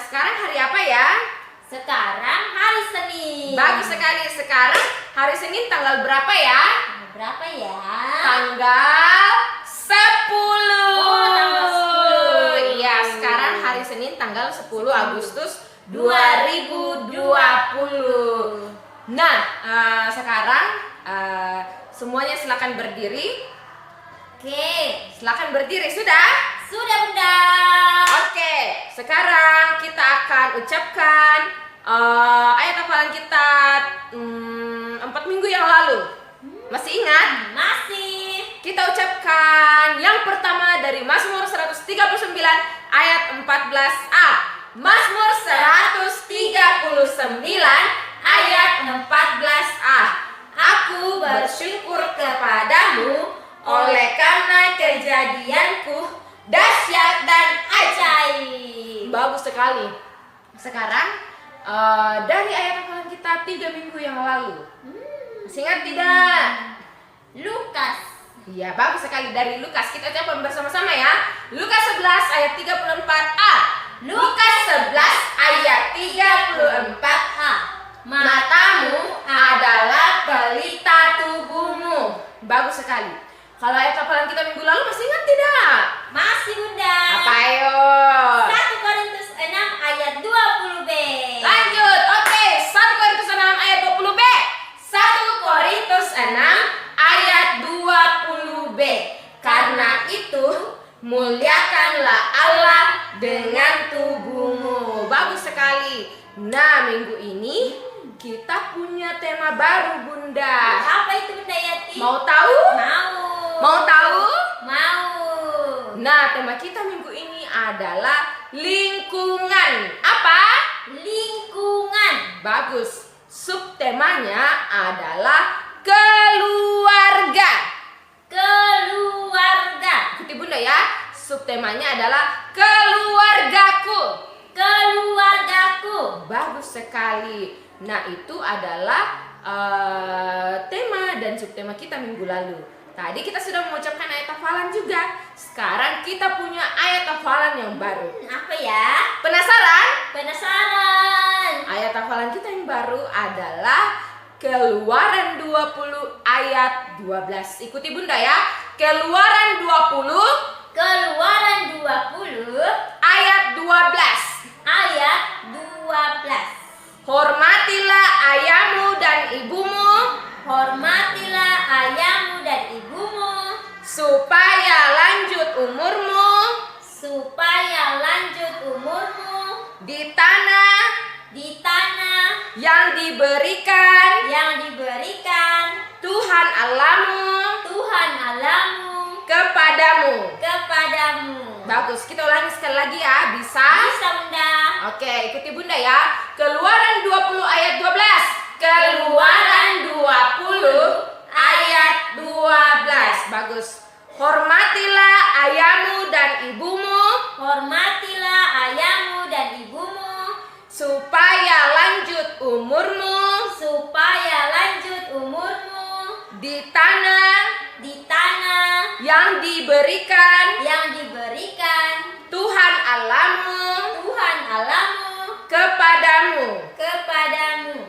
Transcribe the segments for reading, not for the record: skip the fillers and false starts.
sekarang hari apa ya? Sekarang hari Senin. Bagus sekali. Sekarang hari Senin tanggal berapa ya? Berapa ya? Tanggal 10. Oh, tanggal 10. Iya, sekarang hari Senin tanggal 10 Agustus 2020. Nah, sekarang semuanya silakan berdiri. Oke. Silakan berdiri, sudah? Sudah, Bunda. Oke, sekarang kita akan ucapkan ayat hafalan kita 4 minggu yang lalu. Masih ingat? Masih. Kita ucapkan yang pertama dari Mazmur 139 ayat 14a. Mazmur 139 ayat 14a. Aku bersyukur kepadamu oleh karena kejadianku dahsyat dan ajaib. Bagus sekali. Sekarang dari ayat hafalan kita 3 minggu yang lalu. Masih ingat tidak? Lukas. Iya, bagus sekali. Dari Lukas. Kita ucapkan bersama-sama ya. Lukas 11 ayat 34a. Lukas 11 ayat 34a. Matamu adalah pelita tubuhmu. Bagus sekali. Kalau ayat hafalan kita minggu lalu masih ingat tidak? Masih, Bunda. Apa ayo? 1 Korintus 6 ayat 20b. Lanjut. Oke, 1 Korintus 6 ayat 20b. 1 Korintus 6 ayat 20b. Karena itu muliakanlah Allah dengan tubuhmu. Bagus sekali. Nah, minggu ini kita punya tema baru, Bunda. Apa itu, Bunda Yati? Mau tahu? Mau. Mau tahu? Mau. Nah, tema kita minggu ini adalah lingkungan. Apa? Lingkungan. Bagus. Subtemanya adalah keluarga. Keluarga. Ikuti Bunda ya. Subtemanya adalah keluargaku. Keluargaku. Bagus sekali. Nah, itu adalah tema dan subtema kita minggu lalu. Tadi kita sudah mengucapkan ayat hafalan juga. Sekarang kita punya ayat hafalan yang baru. Apa ya? Penasaran? Penasaran. Ayat hafalan kita yang baru adalah Keluaran 20 ayat 12. Ikuti Bunda ya. Keluaran 20 Keluaran 20 ayat 12. ayat 12. Hormatilah ayahmu dan ibumu Hormatilah ayahmu dan ibumu supaya lanjut umurmu supaya lanjut umurmu di tanah yang diberikan Tuhan Allahmu kepadamu. Bagus, kita ulangi sekali lagi ya. Bisa? Bisa, Bunda. Oke, ikuti Bunda ya. Keluaran 20 ayat 12. Keluaran 20 ayat 12. Bagus. Hormatilah ayahmu dan ibumu Hormatilah ayahmu dan ibumu supaya lanjut umurmu supaya lanjut umurmu di tanah yang diberikan Tuhan Allahmu kepadamu.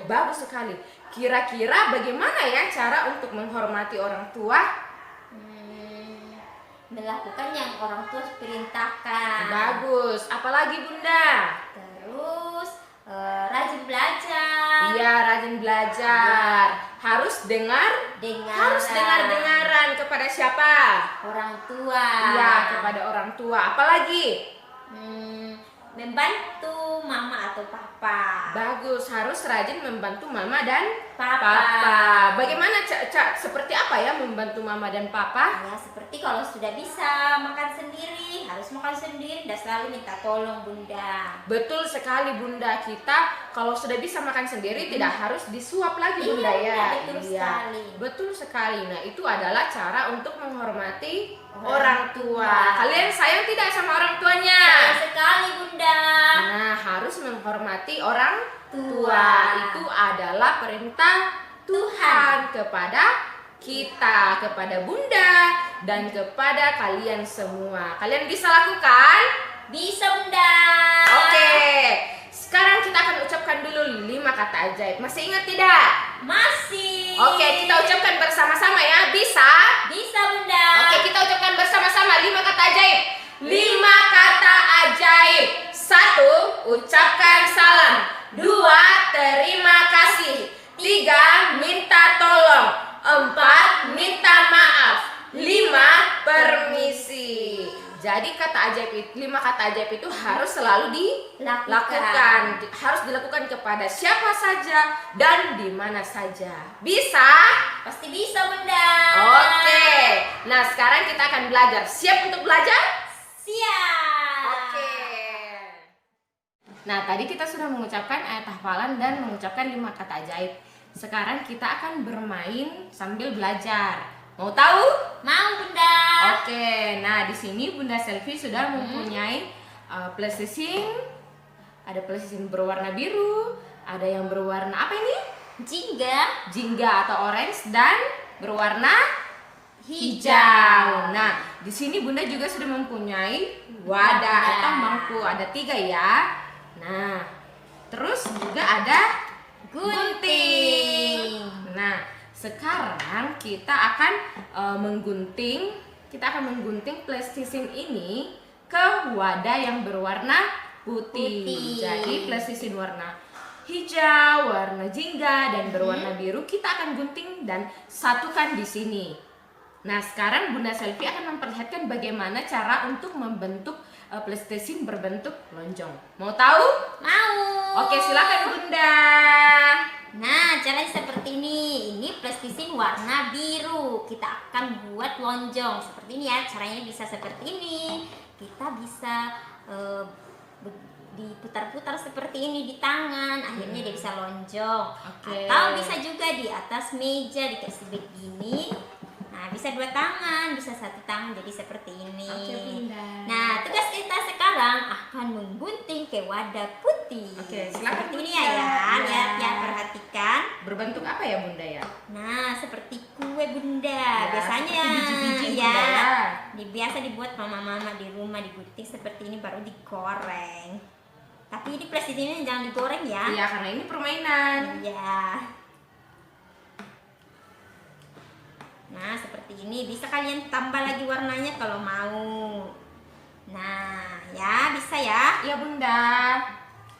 Bagus sekali. Kira-kira bagaimana ya cara untuk menghormati orang tua? Melakukan yang orang tua perintahkan. Bagus. Apalagi Bunda? Terus rajin belajar. Iya, rajin belajar. Harus dengar-dengaran kepada siapa? Orang tua. Iya, kepada orang tua. Apalagi? Membantu mama atau papa. Bagus, harus rajin membantu mama dan Papa. Bagaimana seperti apa ya membantu mama dan papa? Ya, seperti kalau sudah bisa makan sendiri, harus makan sendiri, tidak selalu minta tolong, Bunda. Betul sekali Bunda, kita kalau sudah bisa makan sendiri tidak harus disuap lagi Bunda ya. Betul sekali. Betul sekali. Nah, itu adalah cara untuk menghormati Orang orang tua. Kalian sayang tidak sama orang tuanya? Sayang sekali, Bunda. Nah, harus menghormati orang tua. Tua. Itu adalah perintah Tuhan kepada kita, kepada Bunda dan kepada kalian semua. Kalian bisa lakukan? Bisa Bunda. Oke, sekarang kita akan ucapkan dulu 5 kata ajaib. Masih ingat tidak? Masih. Oke, kita ucapkan bersama-sama ya. Bisa? Bisa Bunda. Oke, kita ucapkan bersama-sama 5 kata ajaib. 5 kata ajaib. 1. Ucapkan salam. 2. Terima kasih. 3. Minta tolong. 4. Minta maaf. 5. Permisi. Jadi 5 kata ajaib itu harus selalu dilakukan. Harus dilakukan kepada siapa saja dan di mana saja. Bisa? Pasti bisa Bunda. Oke. Nah, sekarang kita akan belajar. Siap untuk belajar? Siap. Oke. Nah, tadi kita sudah mengucapkan ayat hafalan dan mengucapkan 5 kata ajaib. Sekarang kita akan bermain sambil belajar. Mau tahu? Mau Bunda. Oke. Nah, di sini Bunda Selfie sudah mempunyai PlayStation. Ada PlayStation berwarna biru, ada yang berwarna apa ini? Jingga atau orange dan berwarna hijau. Nah, di sini Bunda juga sudah mempunyai wadah atau mangkuk. Ada 3 ya. Nah, terus juga ada gunting. Nah, sekarang kita akan menggunting PlayStation ini ke wadah yang berwarna putih. Jadi PlayStation warna hijau, warna jingga dan berwarna biru kita akan gunting dan satukan di sini. Nah, sekarang Bunda Selfie akan memperlihatkan bagaimana cara untuk membentuk PlayStation berbentuk lonjong. Mau tahu? Mau. Oke, silakan Bunda. Nah, caranya seperti ini. Ini PlayStation warna biru. Kita akan buat lonjong seperti ini ya. Caranya bisa seperti ini. Kita bisa diputar-putar seperti ini di tangan. Akhirnya dia bisa lonjong. Oke. Atau bisa juga di atas meja dikasih begini. Nah, bisa 2 tangan, bisa 1 tangan, jadi seperti ini. Oke, Bunda. Nah, tugas kita sekarang akan menggunting ke wadah putih. Oke, silakan Seperti ini Bunda. ya, Ya. lihat ya, perhatikan. Berbentuk apa ya Bunda ya? Nah, seperti kue Bunda. Ya, Biasanya seperti biji-biji, ya, Bunda, ya. biasa dibuat mama-mama di rumah, digunting seperti ini baru digoreng. Tapi ini PlayStation jangan digoreng ya. Iya, karena ini permainan. Iya. Nah, seperti ini. Bisa kalian tambah lagi warnanya kalau mau. Nah, ya bisa ya. Iya Bunda.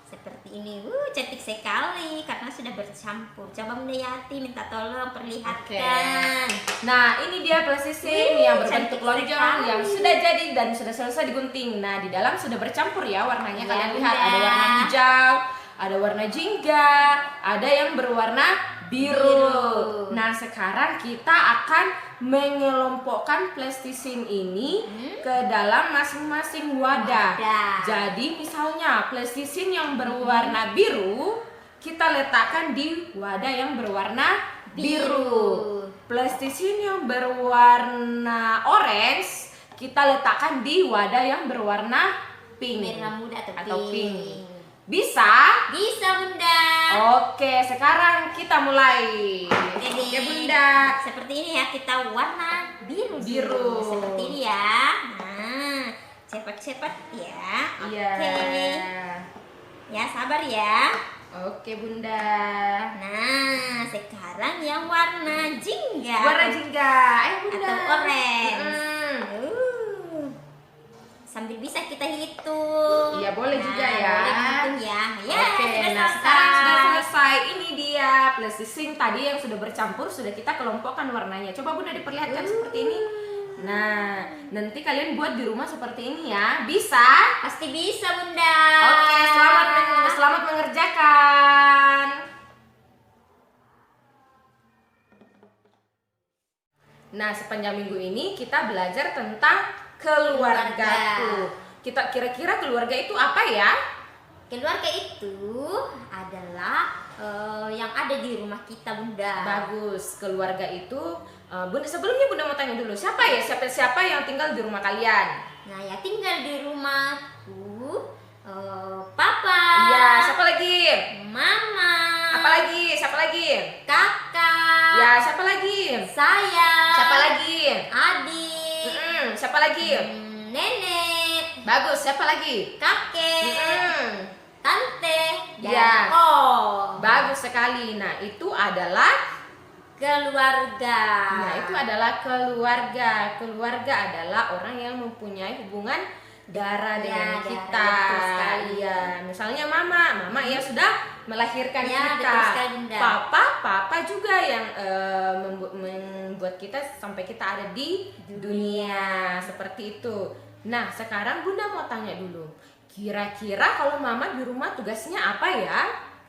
Seperti ini. Cantik sekali karena sudah bercampur. Coba Bunda Yati minta tolong perlihatkan. Nah, ini dia PlayStation yang berbentuk cantik lonjong sekali. yang sudah jadi dan sudah selesai digunting. Nah, di dalam sudah bercampur ya warnanya. Iya, Kalian lihat Bunda. ada warna hijau, ada warna jingga, ada yang berwarna biru. Nah, sekarang kita akan mengelompokkan PlayStation ini ke dalam masing-masing wadah. Jadi, misalnya PlayStation yang berwarna biru kita letakkan di wadah yang berwarna biru. PlayStation yang berwarna orange kita letakkan di wadah yang berwarna pink. Merah muda atau pink. pink. Bisa? Bisa Bunda. Oke, sekarang kita mulai. Jadi, Oke Bunda. seperti ini ya, kita warna biru. Biru. Seperti ini ya. Nah, cepat-cepat ya. Iya. Oke. Ya, sabar ya. Oke Bunda. Nah, sekarang yang warna jingga. Warna jingga. Ayo Bunda. Atau orange. Mm-mm. Sambil bisa kita hitung. Iya, boleh juga ya. Boleh hitung ya. Ya, Oke, sudah nah selesai. sekarang sudah selesai. Ini dia PlayStation tadi yang sudah bercampur, sudah kita kelompokkan warnanya. Coba Bunda diperlihatkan seperti ini. Nah, nanti kalian buat di rumah seperti ini ya. Bisa? Pasti bisa Bunda. Oke, selamat mengerjakan. Nah, sepanjang minggu ini kita belajar tentang keluargaku. Kita kira-kira keluarga itu apa ya? Keluarga itu adalah yang ada di rumah kita Bunda. Bagus, keluarga itu Bunda, sebelumnya Bunda mau tanya dulu, siapa yang tinggal di rumah kalian? Nah, ya tinggal di rumahku Papa. Iya, siapa lagi? Mama. Apa lagi? Siapa lagi? Kakak. Ya, siapa lagi? Saya. Siapa lagi? Adik. Siapa lagi? Nenek. Bagus, siapa lagi? kakek, tante, dan Ya. om. Bagus sekali. Nah, itu adalah Keluarga. keluarga. Keluarga adalah orang yang mempunyai hubungan darah Ya, dengan darah, kita. betul sekali. Iya, misalnya mama ya sudah melahirkan Ya, kita. betul sekali, Bunda. Papa juga yang membuat kita sampai kita ada di dunia. Seperti itu. Nah, sekarang Bunda mau tanya dulu. Kira-kira kalau mama di rumah tugasnya apa ya?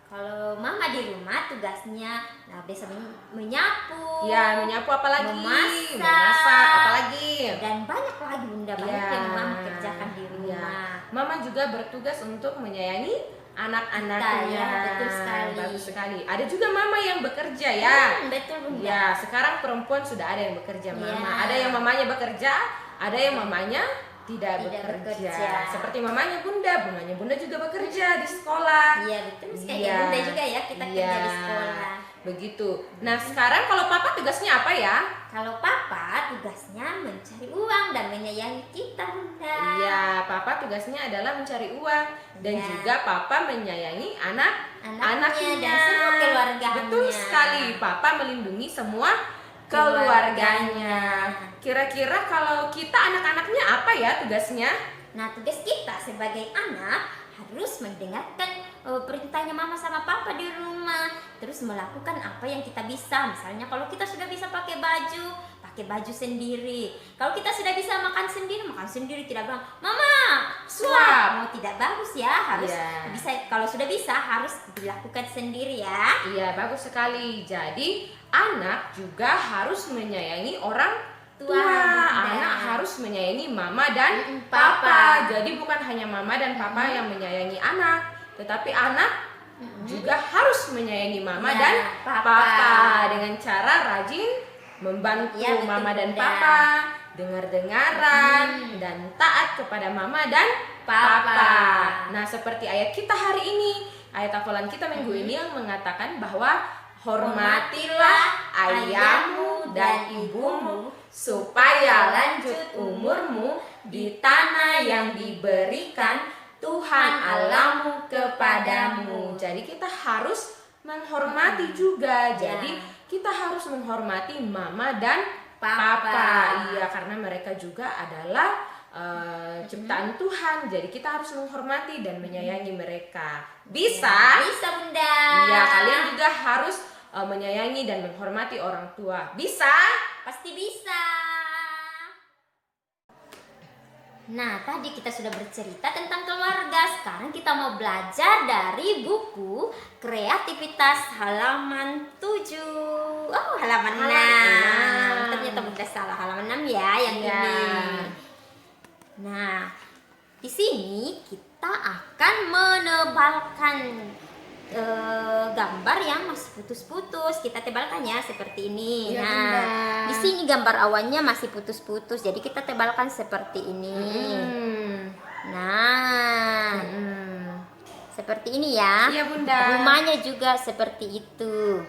Kalau mama di rumah tugasnya, nah biasa menyapu. Ya, menyapu apalagi? Memasak. Apalagi? Dan banyak lagi Bunda, banyak Ya. yang mama kerjakan di Ya. rumah. Mama juga bertugas untuk menyayangi anak-anaknya. Kita, ya, betul sekali. Bagus sekali. Ada juga mama yang bekerja ya. Betul Bunda. Ya, sekarang perempuan sudah ada yang bekerja mama. Ya. Ada yang mamanya bekerja, ada yang mamanya tidak Tidak bekerja. bekerja. Seperti mamanya Bunda juga bekerja di sekolah. Iya betul sekali. Iya. Bunda juga ya, kita kerja Iya. di sekolah. Begitu. Nah, sekarang kalau papa tugasnya apa ya? Kalau papa tugasnya mencari uang dan menyayangi kita Bunda. Iya, papa tugasnya adalah mencari uang dan Ya. juga papa menyayangi Anaknya dan semua keluarganya. Betul sekali, papa melindungi semua keluarganya. Kira-kira kalau kita anak-anaknya apa ya tugasnya? Nah tugas kita sebagai anak harus mendengarkan perintahnya mama sama papa di rumah, terus melakukan apa yang kita bisa. Misalnya kalau kita sudah bisa pakai baju sendiri. Kalau kita sudah bisa makan sendiri, tidak bilang mama suap. Oh, tidak bagus ya, harus Iya. bisa. Kalau sudah bisa harus dilakukan sendiri ya. Iya, bagus sekali. Jadi, anak juga harus menyayangi orang tua. Bunda. Anak harus menyayangi mama dan Papa. papa. Jadi bukan hanya mama dan papa yang menyayangi anak, tetapi anak juga harus menyayangi mama Ya, dan papa. papa dengan cara rajin membantu Ya, betul, mama dan Bunda. papa, dengar-dengaran dan taat kepada mama dan Papa. papa. Nah, seperti ayat kita hari ini, ayat hafalan kita minggu ini yang mengatakan bahwa hormatilah ayahmu dan ibumu supaya lanjut umurmu di tanah yang diberikan Tuhan Allahmu kepadamu. Jadi kita harus menghormati juga. Jadi kita harus menghormati mama dan papa. Iya, karena mereka juga adalah ciptaan Tuhan. Jadi kita harus menghormati dan menyayangi mereka. Bisa? Bisa Bunda. Iya, kalian juga harus menyayangi dan menghormati orang tua. Bisa? Pasti bisa. Nah, tadi kita sudah bercerita tentang keluarga. Sekarang kita mau belajar dari buku Kreativitas halaman 7. Oh, halaman 6. Ternyata Bunda salah, halaman 6 ya yang Iya. ini. Nah, di sini kita akan menebalkan gambar yang masih putus-putus. Kita tebalkan ya seperti ini. Iya, Nah, Bunda. di sini gambar awannya masih putus-putus. Jadi kita tebalkan seperti ini. Nah, seperti ini ya. Iya, Bunda. Rumahnya juga seperti itu.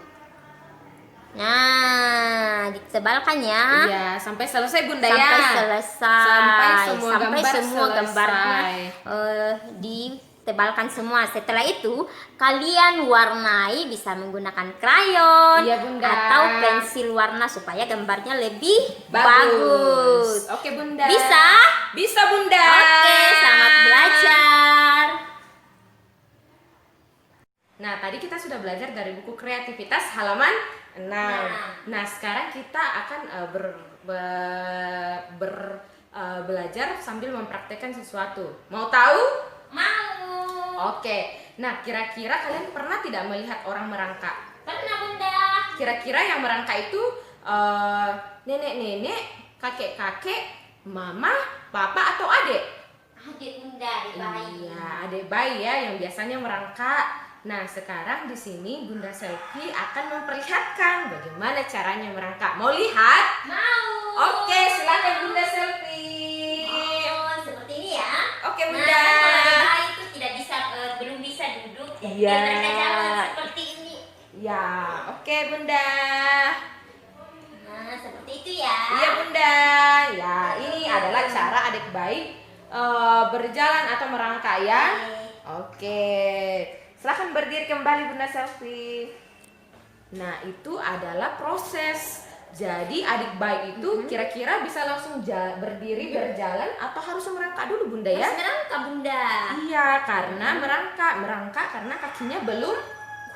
Nah, ditebalkan ya. Iya, sampai selesai Bunda Sampai ya. selesai. Sampai semua gambar gambarnya ditebalkan semua. Setelah itu kalian warnai, bisa menggunakan krayon Iya, Bunda. atau pensil warna supaya gambarnya lebih bagus. Oke, Bunda. Bisa? Bisa, Bunda. Oke, selamat belajar. Nah, tadi kita sudah belajar dari buku Kreativitas halaman 6. Nah, sekarang kita akan belajar sambil mempraktekkan sesuatu. Mau tahu? Mau. Oke. Nah, kira-kira kalian pernah tidak melihat orang merangkak? Pernah Bunda. Kira-kira yang merangkak itu nenek-nenek, kakek-kakek, mama, papa, atau adik? Adik Bunda, adik bayi. Iya, adik bayi ya yang biasanya merangkak. Nah, sekarang di sini Bunda Selfie akan memperlihatkan bagaimana caranya merangkak. Mau lihat? Mau. Oke, silakan Bunda Selfie. Oh, seperti ini ya. Oke, Nah, Bunda. kalau adik bayi itu tidak bisa, belum bisa duduk, jadi Iya. mereka jalan seperti ini. Ya, oke Bunda. Nah, seperti itu ya. Iya Bunda. Ya, ini adalah cara adik bayi berjalan atau merangkak ya. Oke. Silahkan berdiri kembali Bunda Selfie. Nah, itu adalah proses. Jadi adik bayi itu kira-kira bisa langsung berdiri berjalan atau harus merangkak dulu Bunda ya? Harus merangkak Bunda. Iya, karena merangkak karena kakinya belum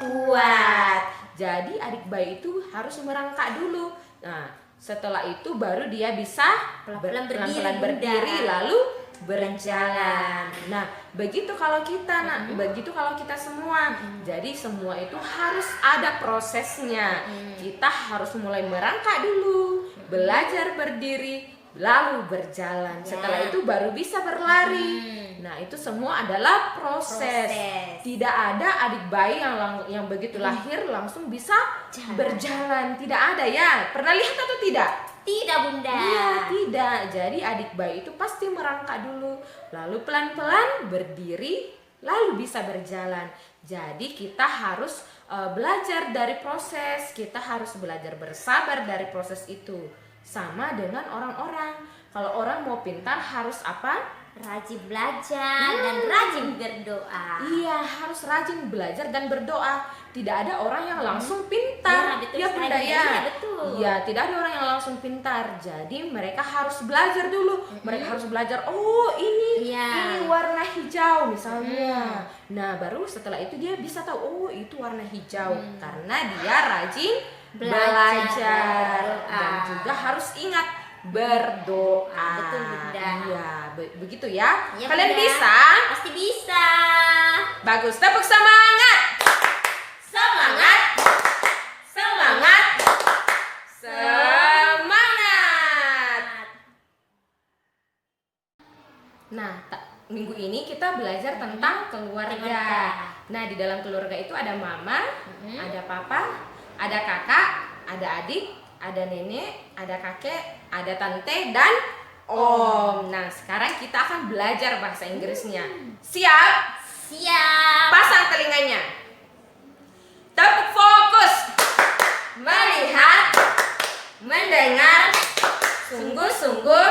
kuat. Jadi adik bayi itu harus merangkak dulu. Nah, setelah itu baru dia bisa pelan-pelan berdiri lalu berjalan. Nah, begitu kalau kita begitu kalau kita semua. Jadi semua itu harus ada prosesnya. Kita harus mulai merangkak dulu, belajar berdiri, lalu berjalan. Setelah itu baru bisa berlari. Nah, itu semua adalah proses. Tidak ada adik bayi yang begitu lahir langsung bisa berjalan. Tidak ada ya. Pernah lihat atau tidak? Tidak Bunda. Iya, tidak. Jadi adik bayi itu pasti merangkak dulu, lalu pelan-pelan berdiri, lalu bisa berjalan. Jadi kita harus belajar dari proses. Kita harus belajar bersabar dari proses itu. Sama dengan orang-orang. Kalau orang mau pintar harus apa? Rajin belajar dan rajin berdoa. Iya, harus rajin belajar dan berdoa. Tidak ada orang yang langsung pintar. Ya, betul Bunda ya. Iya, betul. Iya, tidak ada orang yang langsung pintar. Jadi mereka harus belajar dulu. Mereka harus belajar. Oh, ini warna hijau misalnya. Nah, baru setelah itu dia bisa tahu. Oh, itu warna hijau. Karena dia rajin belajar. Dan juga harus ingat berdoa. Betul Bunda. Iya, begitu ya. Ya, Kalian Bunda. bisa? Pasti bisa. Bagus, tepuk semangat. Semangat. Semangat. Semangat. Nah, minggu ini kita belajar tentang keluarga. Nah, di dalam keluarga itu ada mama, ada papa, ada kakak, ada adik, ada nenek, ada kakek, ada tante, dan om. Nah, sekarang kita akan belajar bahasa Inggrisnya. Siap? Siap. Pasang telinganya. Tepuk fokus. Melihat, mendengar, sungguh-sungguh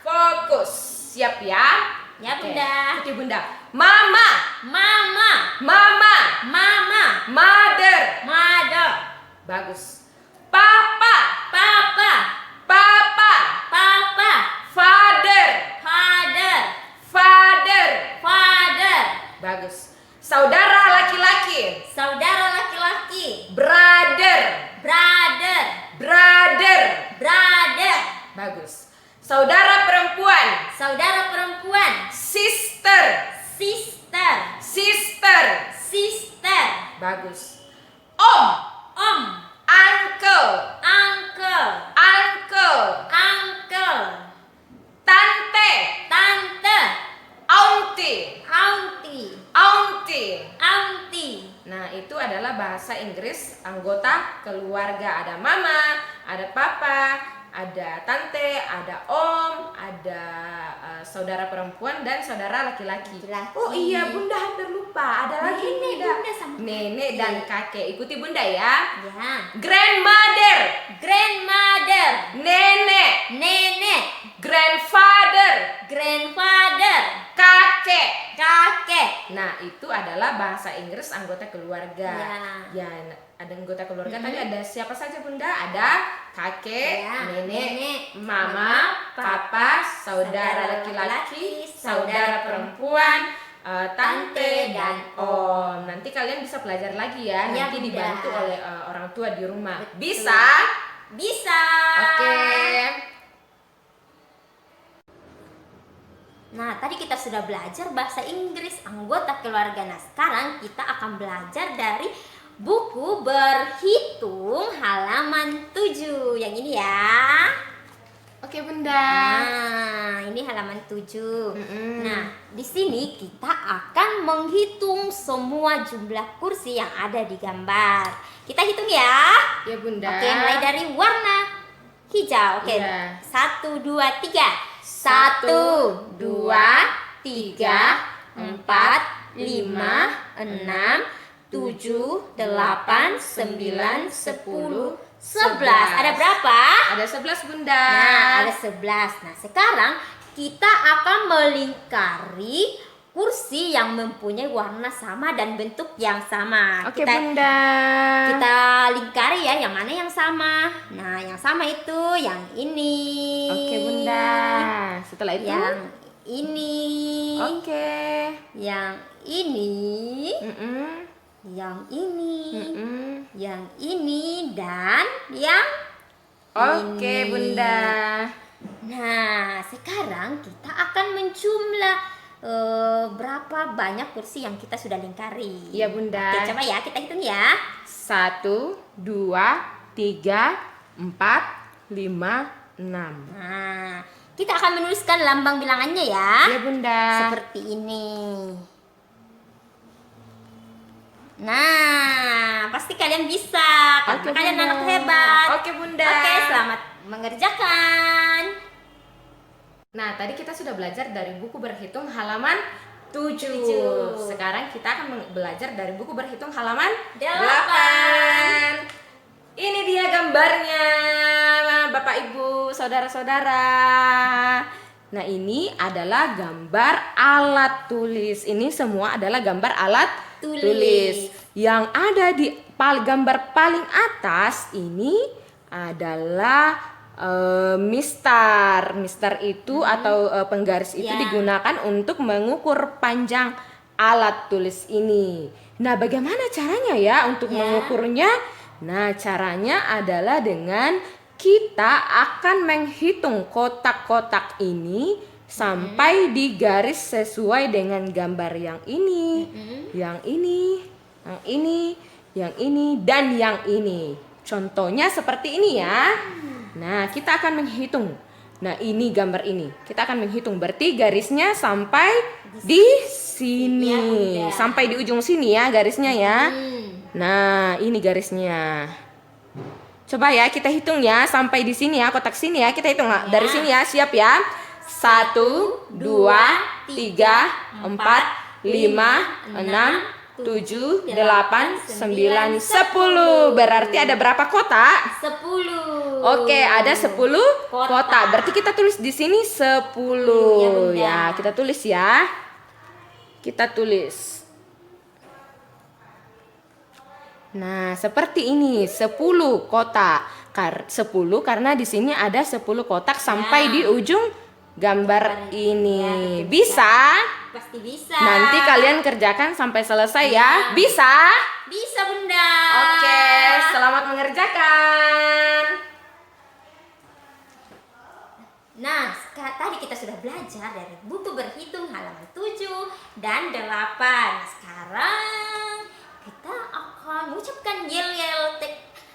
fokus. Siap ya? Ya Oke, Bunda. ikuti Bunda. Mama, Mama. mama, Mama. mother. Mother. Bagus. Papa, Papa. papa, Papa. father, Father. father. Father. Bagus. Saudara laki-laki, Saudara laki-laki. brother, Brother. brother. Brother. Bagus. Saudara perempuan, Saudara perempuan. sister, Sister. sister. Sister. Bagus. Om, Om. uncle, Uncle. uncle. Uncle. Tante, Tante. auntie, Auntie. auntie. Auntie. Nah, itu adalah bahasa Inggris anggota keluarga. Ada mama, ada papa, ada tante, ada om, ada saudara perempuan dan saudara laki-laki. Laki-laki. Oh iya, Bunda hampir lupa. Ada lagi Nenek, Bunda. Bunda sama Nenek kakek. dan kakek. Ikuti Bunda ya. Ya. Grandmother, Grandmother. nenek, Nenek. grandfather, Grandfather. kakek. Kakek. Nah, itu adalah bahasa Inggris anggota keluarga. Ya, ada anggota keluarga. Tadi ada siapa saja Bunda? Ada kakek, Ya, nenek, mama, papa, saudara laki-laki, saudara perempuan, tante, dan om. Nanti kalian bisa belajar lagi ya. Ya, Nanti Bunda. dibantu oleh orang tua di rumah. Betul. Bisa? Bisa. Oke. Nah, tadi kita sudah belajar bahasa Inggris anggota keluarga. Nah, sekarang kita akan belajar dari buku berhitung halaman 7. Yang ini ya. Oke, Bunda. Nah, ini halaman 7. Nah, di sini kita akan menghitung semua jumlah kursi yang ada di gambar. Kita hitung ya. Ya, Bunda. Oke, mulai dari warna hijau. Oke. Iya. 1 2 3. 1 2 3 4 5 6 7 8 9 10 11. Ada berapa? Ada 11 Bunda. Nah, ada 11. Nah, sekarang kita akan melingkari kursi yang mempunyai warna sama dan bentuk yang sama. Oke, Bunda. Kita lingkari ya, yang mana yang sama. Nah, yang sama itu yang ini. Oke, Bunda. Setelah itu Yang ini. Oke. Yang ini. Mm-mm. Yang ini. Mm-mm. Yang ini dan yang Oke, ini. Bunda. Nah, sekarang kita akan menjumlah berapa banyak kursi yang kita sudah lingkari. Iya, Bunda. Oke, coba ya kita hitung ya. 1, 2, 3, 4, 5, 6. Nah, kita akan menuliskan lambang bilangannya ya. Iya, Bunda. Seperti ini. Nah, pasti kalian bisa. Karena Oke, kalian Bunda. anak hebat. Oke, Bunda. Oke, selamat mengerjakan. Nah, tadi kita sudah belajar dari buku berhitung halaman 7. Tujuh. Sekarang kita akan belajar dari buku berhitung halaman 8. 8. Ini dia gambarnya, Bapak Ibu, saudara-saudara. Nah, ini adalah gambar alat tulis. Ini semua adalah gambar alat tulis. Yang ada di gambar paling atas ini adalah Mister itu atau penggaris itu Ya. digunakan untuk mengukur panjang alat tulis ini. Nah, bagaimana caranya ya untuk Ya. mengukurnya? Nah, caranya adalah dengan kita akan menghitung kotak-kotak ini sampai di garis sesuai dengan gambar yang ini, yang ini, yang ini, yang ini, dan yang ini. Contohnya seperti ini ya. Nah, kita akan menghitung. Nah, ini gambar ini. Kita akan menghitung. Berarti garisnya sampai di sini. Ya, Bunda. Sampai di ujung sini ya garisnya ya. Hmm. Nah, ini garisnya. Coba ya kita hitung ya sampai di sini ya, kotak sini ya. Kita hitung dari sini ya. Siap ya. 1, 2, 3, 4, 5, 6, 7, 8, 9, 10. Berarti ada berapa kotak? 10. Oke, ada 10 kotak. Berarti kita tulis di sini 10. Iya, Bunda. Ya, kita tulis ya. Kita tulis. Nah, seperti ini, 10 kotak. 10 karena di sini ada 10 kotak sampai di ujung gambar ini. Ya, betul, Bisa? Pasti bisa. Nanti kalian kerjakan sampai selesai ya. Bisa? Bisa, Bunda. Oke, selamat mengerjakan. Nah, tadi kita sudah belajar dari buku berhitung halaman 7 dan 8. Sekarang kita akan mengucapkan yel-yel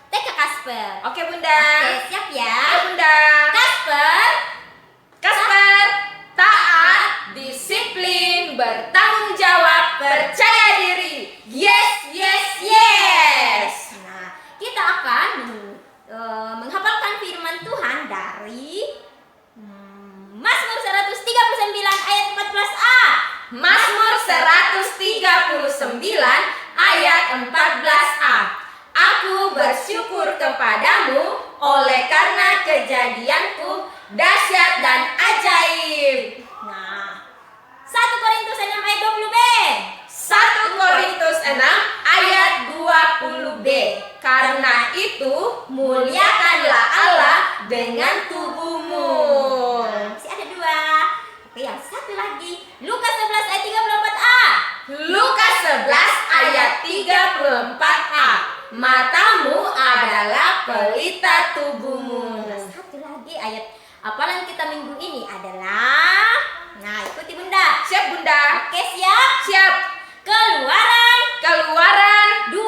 TK Kasper. Oke, Bunda. Oke, siap ya? Ayo, Bunda. Kasper, Kasper, taat, disiplin, bertanggung jawab, percaya diri. Yes, yes, yes. Nah, kita akan menghafalkan firman Tuhan dari Mazmur 139 ayat 14a. Mazmur 139 ayat 14a. Aku bersyukur kepadamu oleh karena kejadianku dahsyat dan ajaib. Nah, 1 Korintus 6 ayat 20b. 1 Korintus 6 ayat 20b. Karena itu muliakanlah Allah dengan tubuhmu. Masih ada 2. Oke, yang satu lagi. Lukas 11 ayat 34a. Lukas 11 ayat 34a. Matamu adalah pelita tubuhmu. Nah, satu lagi ayat hafalan kita minggu ini adalah, nah, ikuti Bunda. Siap, Bunda. Oke, siap. Siap. Keluaran Keluaran 20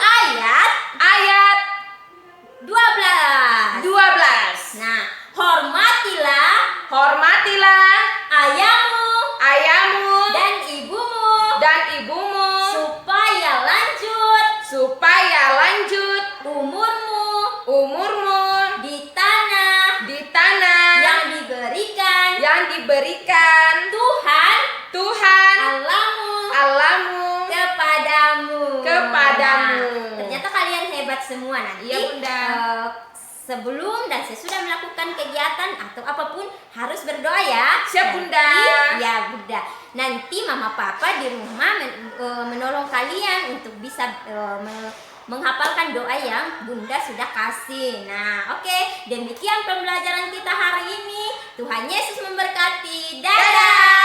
ayat ayat 12. 12. Nah, hormatilah Hormatilah ayahmu ayahmu dan ibumu dan ibumu supaya lanjut umurmu di tanah di tanah yang diberikan Tuhan Allahmu kepadamu. kepadamu. Nah, ternyata kalian hebat semua nanti. Iya, Bunda. sebelum dan sesudah melakukan kegiatan atau apapun harus berdoa ya. Siap, Bunda. Nanti, ya Bunda. Nanti mama papa di rumah menolong kalian untuk bisa menghafalkan doa yang Bunda sudah kasih. Nah, oke. Demikian pembelajaran kita hari ini. Tuhan Yesus memberkati. Dadah.